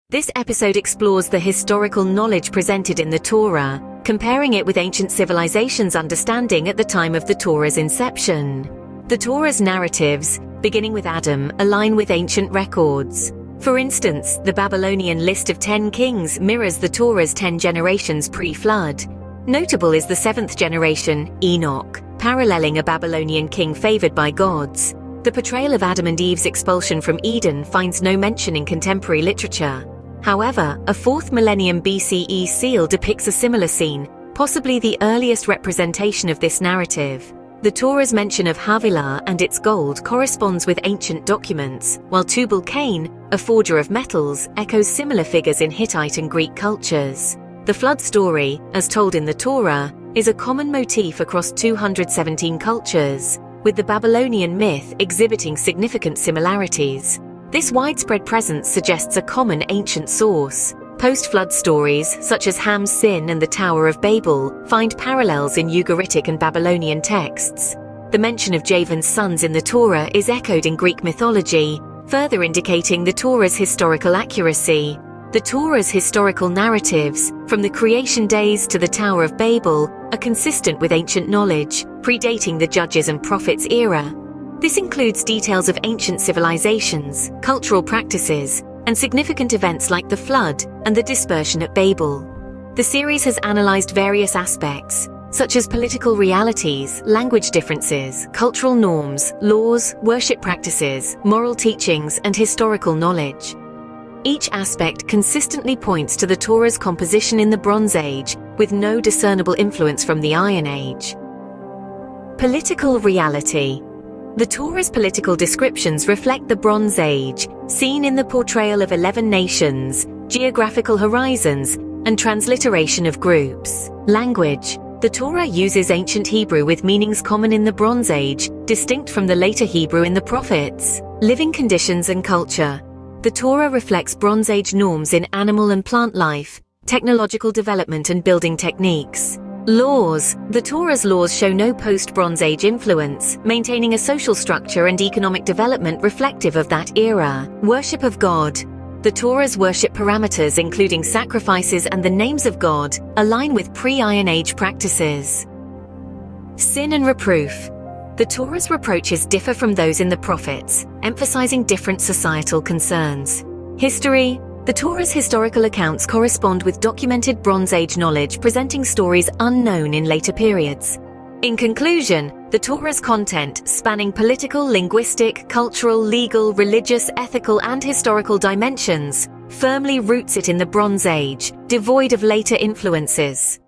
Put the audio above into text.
This episode explores the historical knowledge presented in the Torah, comparing it with ancient civilizations' understanding at the time of the Torah's inception. The Torah's narratives, beginning with Adam, align with ancient records. For instance, the Babylonian list of 10 kings mirrors the Torah's 10 generations pre-flood. Notable is the 7th generation, Enoch, paralleling a Babylonian king favored by gods. The portrayal of Adam and Eve's expulsion from Eden finds no mention in contemporary literature. However, a 4th millennium BCE seal depicts a similar scene, possibly the earliest representation of this narrative. The Torah's mention of Havilah and its gold corresponds with ancient documents, while Tubal-Cain, a forger of metals, echoes similar figures in Hittite and Greek cultures. The flood story, as told in the Torah, is a common motif across 217 cultures, with the Babylonian myth exhibiting significant similarities. This widespread presence suggests a common ancient source. Post-flood stories, such as Ham's sin and the Tower of Babel, find parallels in Ugaritic and Babylonian texts. The mention of Javan's sons in the Torah is echoed in Greek mythology, further indicating the Torah's historical accuracy. The Torah's historical narratives, from the creation days to the Tower of Babel, are consistent with ancient knowledge, predating the Judges and Prophets era. This includes details of ancient civilizations, cultural practices, and significant events like the flood and the dispersion at Babel. The series has analyzed various aspects, such as political realities, language differences, cultural norms, laws, worship practices, moral teachings, and historical knowledge. Each aspect consistently points to the Torah's composition in the Bronze Age, with no discernible influence from the Iron Age. Political reality. The Torah's political descriptions reflect the Bronze Age, seen in the portrayal of 11 nations, geographical horizons, and transliteration of groups. Language. The Torah uses ancient Hebrew with meanings common in the Bronze Age, distinct from the later Hebrew in the prophets. Living conditions and culture. The Torah reflects Bronze Age norms in animal and plant life, technological development and building techniques. Laws. The Torah's laws show no post-Bronze Age influence, maintaining a social structure and economic development reflective of that era. Worship of God. The Torah's worship parameters, including sacrifices and the names of God, align with pre-Iron Age practices. Sin and reproof. The Torah's reproaches differ from those in the prophets, emphasizing different societal concerns. History. The Torah's historical accounts correspond with documented Bronze Age knowledge, presenting stories unknown in later periods. In conclusion, the Torah's content, spanning political, linguistic, cultural, legal, religious, ethical, and historical dimensions, firmly roots it in the Bronze Age, devoid of later influences.